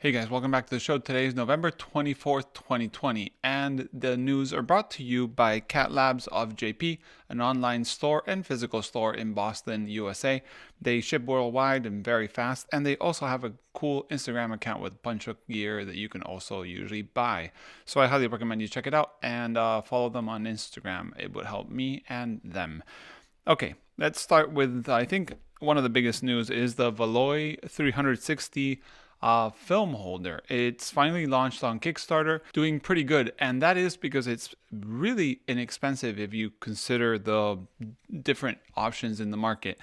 Hey guys, welcome back to the show. Today is November 24th, 2020, and the news are brought to you by Catlabs of JP, an online store and physical store in Boston, USA. They ship worldwide and very fast, and they also have a cool Instagram account with a bunch of gear that you can also usually buy. So I highly recommend you check it out and follow them on Instagram. It would help me and them. Okay, let's start with, I think, one of the biggest news is the Valoi 360 film holder. It's finally launched on Kickstarter, doing pretty good, and that is because it's really inexpensive if you consider the different options in the market.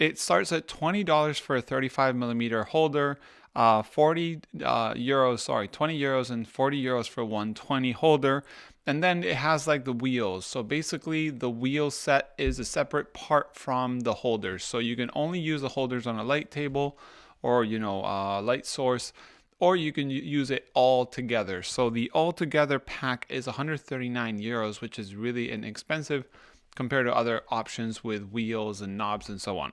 It starts at $20 for a 35mm holder, 20 euros and 40 euros for 120 holder. And then it has like the wheels. So basically the wheel set is a separate part from the holders. So you can only use the holders on a light table or, light source, or you can use it all together. So the all together pack is 139 euros, which is really inexpensive compared to other options with wheels and knobs and so on.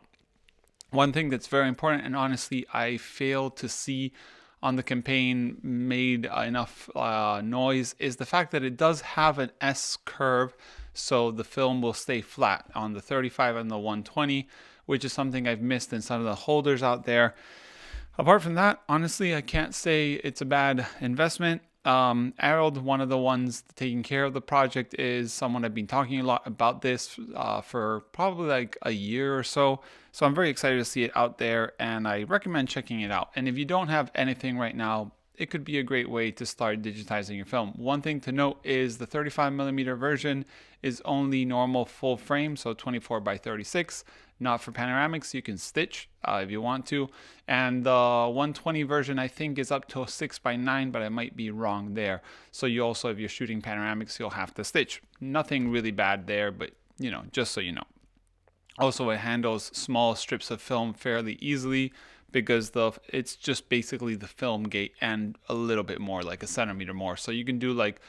One thing that's very important, and honestly I failed to see on the campaign made enough noise, is the fact that it does have an S curve, so the film will stay flat on the 35 and the 120, which is something I've missed in some of the holders out there. Apart from that, honestly, I can't say it's a bad investment. Harold, one of the ones taking care of the project, is someone I've been talking a lot about this for probably like a year or so. So I'm very excited to see it out there, and I recommend checking it out. And if you don't have anything right now, it could be a great way to start digitizing your film. One thing to note is the 35mm version is only normal full frame, so 24 by 36, not for panoramics. You can stitch if you want to. And the 120 version I think is up to 6 by 9, but I might be wrong there. So you also, if you're shooting panoramics, you'll have to stitch. Nothing really bad there, but just so you know. Also, it handles small strips of film fairly easily because it's just basically the film gate and a little bit more, like a centimeter more. So you can do like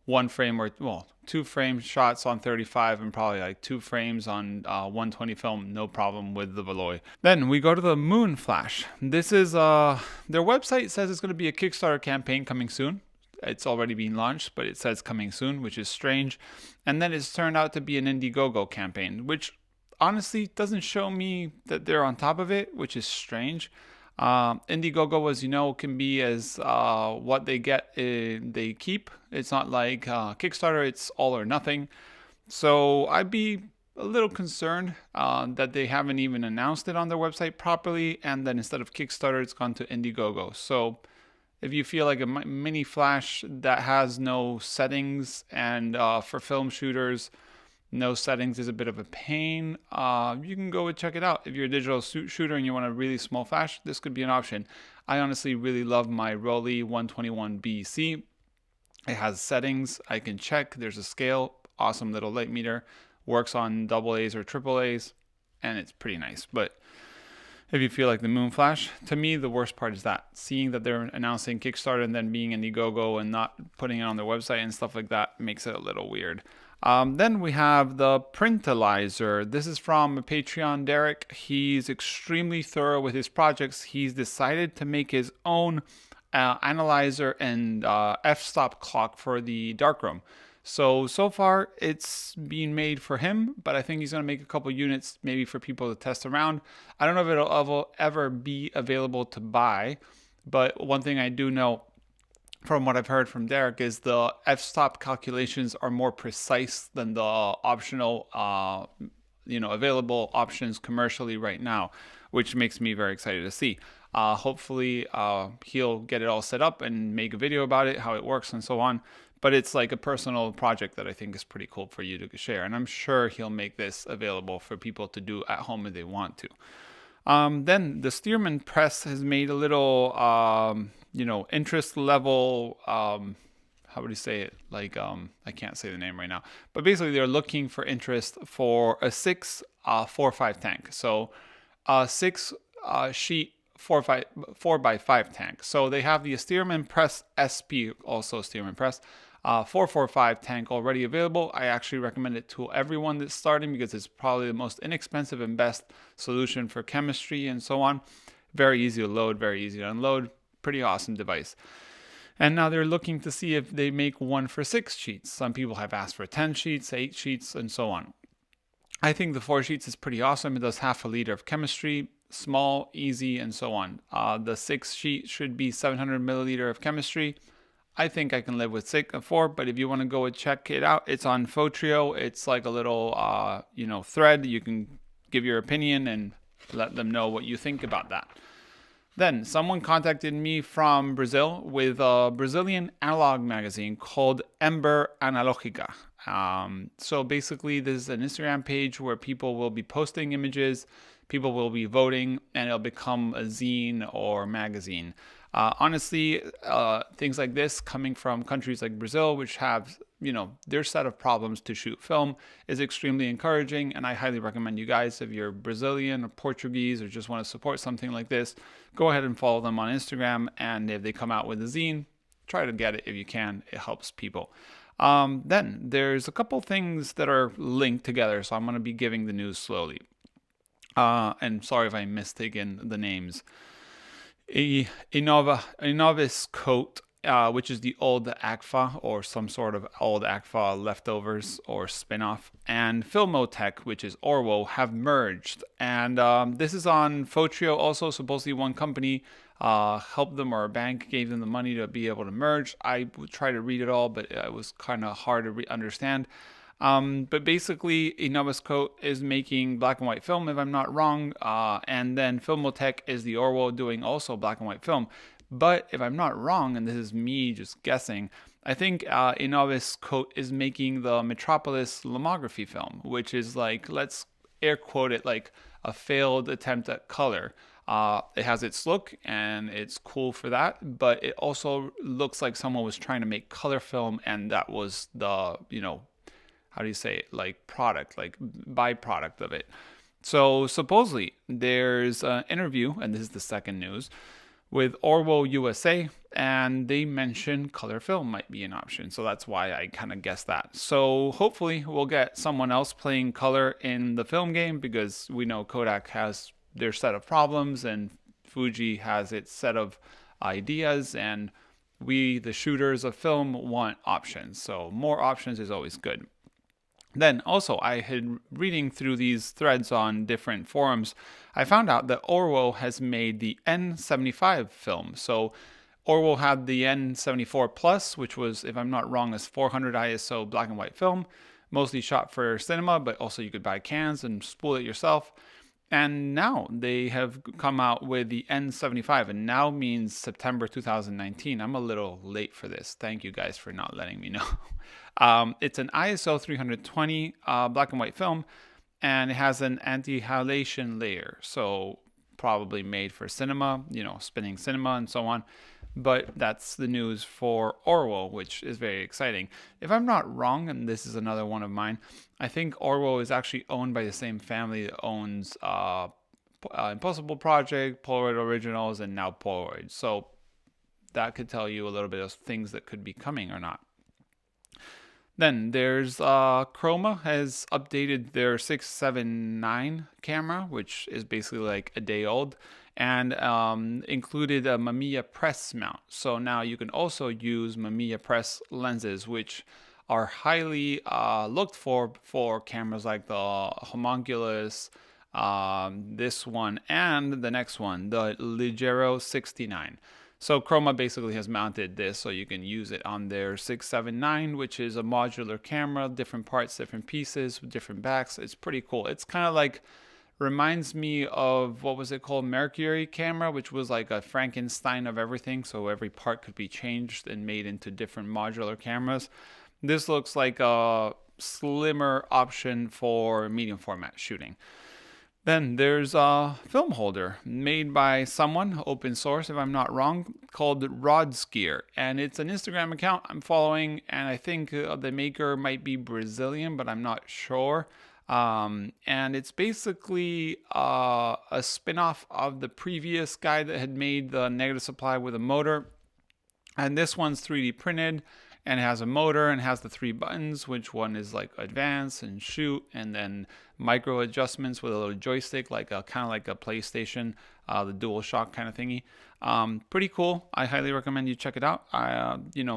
one frame or, well, 2 frame shots on 35 and probably like 2 frames on 120 film, no problem with the Valoi. Then we go to the Moon Flash. This is, their website says it's going to be a Kickstarter campaign coming soon. It's already been launched, but it says coming soon, which is strange. And then it's turned out to be an Indiegogo campaign, which honestly doesn't show me that they're on top of it, which is strange. Indiegogo, as you know, can be as what they get, they keep. It's not like Kickstarter, it's all or nothing. So I'd be a little concerned that they haven't even announced it on their website properly, and then instead of Kickstarter, it's gone to Indiegogo. So if you feel like a mini flash that has no settings, and for film shooters, no settings is a bit of a pain, you can go and check it out. If you're a digital shooter and you want a really small flash, this could be an option. I honestly really love my Rollei 121BC. It has settings I can check. There's a scale, awesome little light meter, works on AA's or AAA's, and it's pretty nice. But if you feel like the Moon Flash, to me the worst part is that seeing that they're announcing Kickstarter and then being Indiegogo and not putting it on their website and stuff like that makes it a little weird. Then we have the Printalizer. This is from Patreon Derek. He's extremely thorough with his projects. He's decided to make his own analyzer and f-stop clock for the darkroom. So far it's being made for him, but I think he's going to make a couple units maybe for people to test around. I don't know if it'll ever be available to buy, but one thing I do know from what I've heard from Derek is the f-stop calculations are more precise than the optional, available options commercially right now, which makes me very excited to see. Hopefully he'll get it all set up and make a video about it, how it works and so on. But it's like a personal project that I think is pretty cool for you to share. And I'm sure he'll make this available for people to do at home if they want to. Then the Stearman Press has made a little, interest level, how would you say it? Like, I can't say the name right now. But basically they're looking for interest for a 6-4-5 tank. So a 6 sheet 4x5 tank. So they have the Stearman Press SP, also Stearman Press, 445 tank already available. I actually recommend it to everyone that's starting because it's probably the most inexpensive and best solution for chemistry and so on. Very easy to load, very easy to unload, pretty awesome device. And now they're looking to see if they make one for 6 sheets. Some people have asked for 10 sheets, 8 sheets, and so on. I think the 4 sheets is pretty awesome. It does half a liter of chemistry, small, easy, and so on. The 6 sheet should be 700 milliliter of chemistry. I think I can live with 4, but if you want to go and check it out, it's on Photrio. It's like a little, thread. You can give your opinion and let them know what you think about that. Then someone contacted me from Brazil with a Brazilian analog magazine called Ember Analogica. So basically, this is an Instagram page where people will be posting images, people will be voting, and it'll become a zine or magazine. Honestly, things like this coming from countries like Brazil, which have, their set of problems to shoot film, is extremely encouraging. And I highly recommend you guys, if you're Brazilian or Portuguese or just want to support something like this, go ahead and follow them on Instagram. And if they come out with a zine, try to get it if you can. It helps people. Then there's a couple things that are linked together. So I'm going to be giving the news slowly. And sorry if I'm mistaken the names. Inoviscoat, which is the old ACFA or some sort of old ACFA leftovers or spin-off, and Filmotec, which is Orwo, have merged. And this is on Photrio also. Supposedly one company helped them, or a bank gave them the money to be able to merge. I would try to read it all, but it was kind of hard to understand. But basically, Inoviscoat is making black and white film, if I'm not wrong, and then Filmotec is the Orwo doing also black and white film. But if I'm not wrong, and this is me just guessing, I think Inoviscoat is making the Metropolis lomography film, which is like, let's air quote it, like a failed attempt at color. It has its look and it's cool for that, but it also looks like someone was trying to make color film, and that was the, how do you say it, like product, like byproduct of it. So supposedly there's an interview, and this is the second news, with ORWO USA, and they mention color film might be an option. So that's why I kind of guessed that. So hopefully we'll get someone else playing color in the film game, because we know Kodak has their set of problems and Fuji has its set of ideas, and we, the shooters of film, want options. So more options is always good. Then also, I had reading through these threads on different forums, I found out that Orwo has made the N75 film. So Orwo had the N74 Plus, which was, if I'm not wrong, is 400 ISO black and white film, mostly shot for cinema, but also you could buy cans and spool it yourself. And now they have come out with the N75, and now means September 2019. I'm a little late for this. Thank you guys for not letting me know. It's an ISO 320 black and white film, and it has an anti-halation layer. So probably made for cinema, spinning cinema and so on. But that's the news for Orwo, which is very exciting. If I'm not wrong, and this is another one of mine, I think Orwo is actually owned by the same family that owns Impossible Project, Polaroid Originals, and now Polaroid. So that could tell you a little bit of things that could be coming or not. Then there's Chroma has updated their 679 camera, which is basically like a day old, and included a Mamiya Press mount. So now you can also use Mamiya Press lenses, which are highly looked for cameras like the Homunculus, this one, and the next one, the Ligero69. So Chroma basically has mounted this so you can use it on their 679, which is a modular camera, different parts, different pieces, with different backs. It's pretty cool. It's kind of like, reminds me of, what was it called, Mercury camera, which was like a Frankenstein of everything. So every part could be changed and made into different modular cameras. This looks like a slimmer option for medium format shooting. Then there's a film holder made by someone, open source if I'm not wrong, called Rodsgear. And it's an Instagram account I'm following, and I think the maker might be Brazilian, but I'm not sure. And it's basically a spin-off of the previous guy that had made the negative supply with a motor. And this one's 3D printed, and it has a motor and has the 3 buttons, which one is like advance and shoot, and then micro adjustments with a little joystick, like kind of like a PlayStation the dual shock kind of thingy. Pretty cool. I highly recommend you check it out.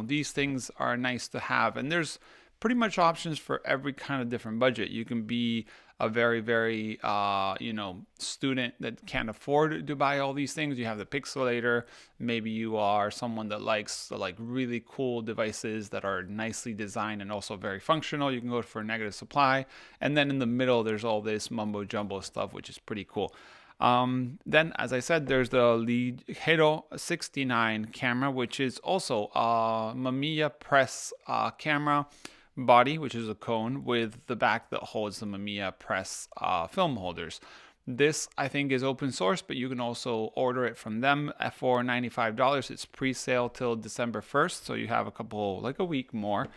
These things are nice to have, and there's pretty much options for every kind of different budget. You can be a very student that can't afford to buy all these things. You have the pixelator. Maybe you are someone that likes like really cool devices that are nicely designed and also very functional. You can go for negative supply. And then in the middle, there's all this mumbo jumbo stuff, which is pretty cool. Then, as I said, there's the Ligero69 camera, which is also a Mamiya Press camera body, which is a cone with the back that holds the Mamiya Press film holders. This, I think, is open source, but you can also order it from them for $95. It's pre-sale till December 1st, so you have a week more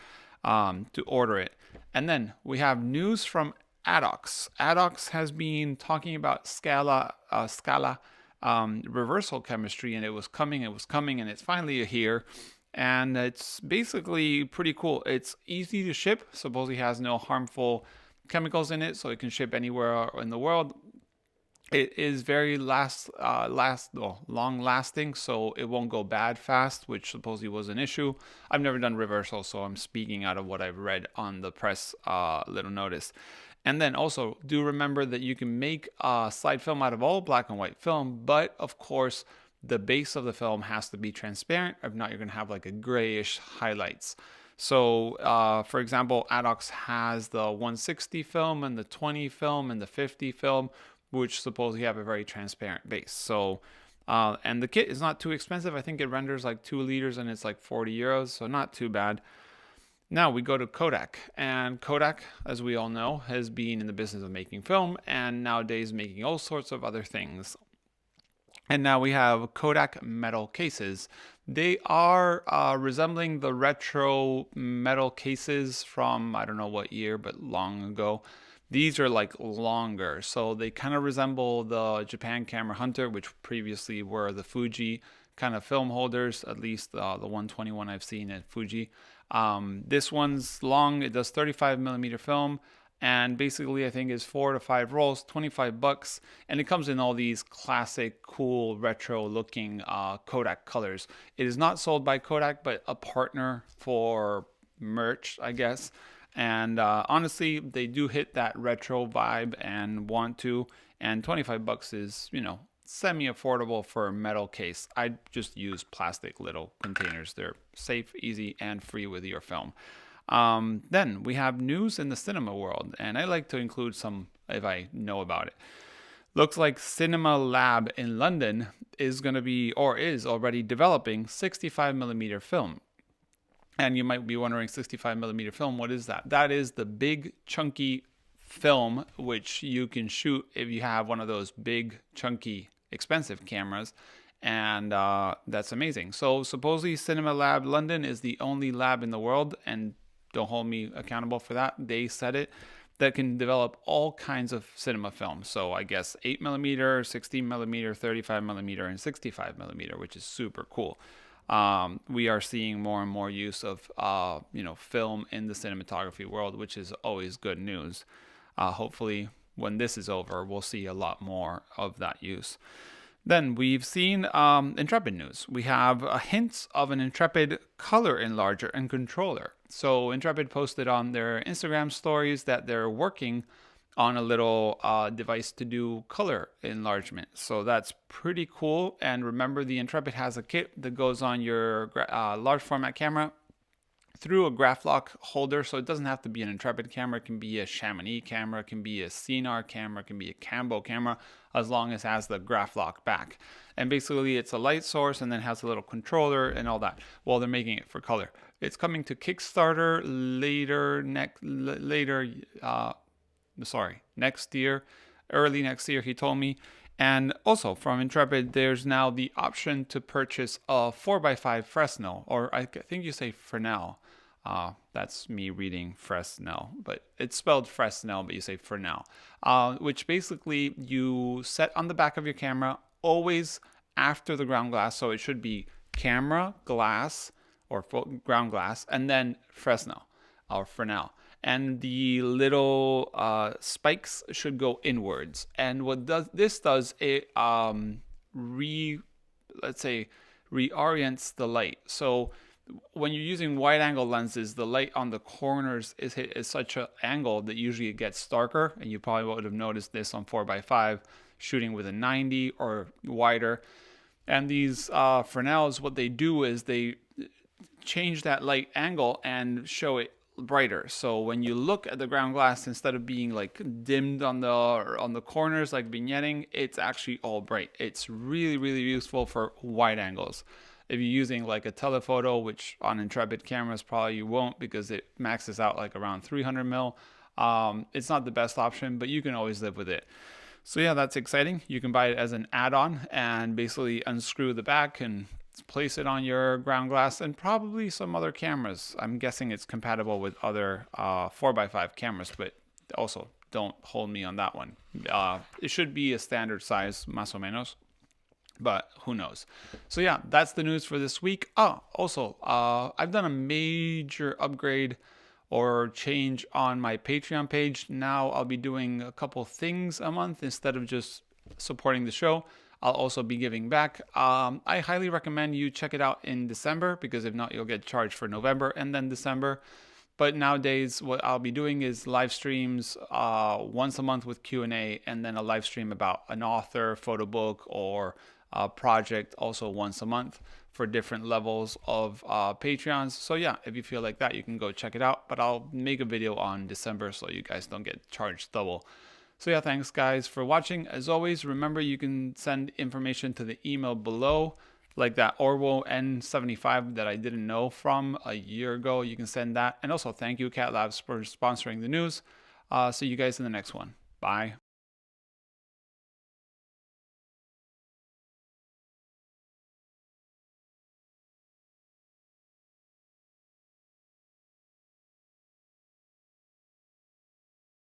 to order it. And then we have news from Adox. Adox has been talking about Scala reversal chemistry, and it was coming, and it's finally here. And it's basically pretty cool. It's easy to ship. Supposedly has no harmful chemicals in it, so it can ship anywhere in the world. It is very long lasting, so it won't go bad fast, which supposedly was an issue. I've never done reversal, so I'm speaking out of what I've read on the press little notice. And then also do remember that you can make slide film out of all black and white film, but of course, the base of the film has to be transparent. If not, you're going to have like a grayish highlights. So, for example, Adox has the 160 film and the 20 film and the 50 film, which supposedly have a very transparent base. So, and the kit is not too expensive. I think it renders like 2 liters and it's like 40 euros. So not too bad. Now we go to Kodak, and Kodak, as we all know, has been in the business of making film and nowadays making all sorts of other things. And now we have Kodak metal cases. They are resembling the retro metal cases from, I don't know what year, but long ago. These are like longer, so they kind of resemble the Japan Camera Hunter, which previously were the Fuji kind of film holders, at least the 121 I've seen at Fuji. This one's long. It does 35 millimeter film. And basically, I think is 4 to 5 rolls, $25, and it comes in all these classic, cool, retro-looking Kodak colors. It is not sold by Kodak, but a partner for merch, I guess. And honestly, they do hit that retro vibe and want to. And $25 is, semi-affordable for a metal case. I just use plastic little containers. They're safe, easy, and free with your film. Then we have news in the cinema world, and I like to include some if I know about it. Looks like Cinelab in London is going to be, or is already developing 65mm film. And you might be wondering, 65mm film, what is that? That is the big chunky film which you can shoot if you have one of those big chunky expensive cameras. And that's amazing. So supposedly Cinelab London is the only lab in the world, and don't hold me accountable for that, they said it, that can develop all kinds of cinema film. So I guess 8mm, 16mm, 35mm, and 65mm, which is super cool. We are seeing more and more use of film in the cinematography world, which is always good news. Hopefully when this is over, we'll see a lot more of that use. Then we've seen Intrepid news. We have hints of an Intrepid Color enlarger and controller. So Intrepid posted on their Instagram stories that they're working on a little device to do color enlargement. So that's pretty cool. And remember, the Intrepid has a kit that goes on your large format camera through a Graph-Lock holder, so it doesn't have to be an Intrepid camera. It can be a Chamonix camera, it can be a Cinar camera, it can be a Cambo camera, as long as it has the Graph-Lock back. And basically it's a light source and then has a little controller and all that. Well, they're making it for color. It's coming to Kickstarter next year, early next year, he told me. And also from Intrepid, there's now the option to purchase a 4x5 Fresnel, or I think you say Fresnel. That's me reading Fresnel, but it's spelled Fresnel, but you say Fresnel, which basically you set on the back of your camera, always after the ground glass. So it should be camera, glass, or ground glass, and then Fresnel or Fresnel. And the little spikes should go inwards. And what this does, it let's say, reorients the light. So when you're using wide angle lenses, the light on the corners is hit at such an angle that usually it gets darker, and you probably would have noticed this on 4x5 shooting with a 90 or wider. And these Fresnels, what they do is they change that light angle and show it brighter. So when you look at the ground glass, instead of being like dimmed on the corners like vignetting, it's actually all bright. It's really, really useful for wide angles. If you're using like a telephoto, which on Intrepid cameras probably you won't because it maxes out like around 300 mil, it's not the best option, but you can always live with it. So yeah, that's exciting. You can buy it as an add-on and basically unscrew the back and place it on your ground glass and probably some other cameras. I'm guessing it's compatible with other 4x5 cameras, but also don't hold me on that one. It should be a standard size, más o menos, but who knows. So yeah, that's the news for this week. Also, I've done a major upgrade or change on my Patreon page. Now I'll be doing a couple things a month instead of just supporting the show. I'll also be giving back. I highly recommend you check it out in December, because if not, you'll get charged for November and then December. But nowadays, what I'll be doing is live streams once a month with Q&A, and then a live stream about an author, photo book, or a project also once a month for different levels of Patreons. So yeah, if you feel like that, you can go check it out. But I'll make a video on December so you guys don't get charged double. So yeah, thanks guys for watching. As always, remember you can send information to the email below, like that Orwo N75 that I didn't know from a year ago. You can send that. And also thank you Catlabs for sponsoring the news. See you guys in the next one. Bye.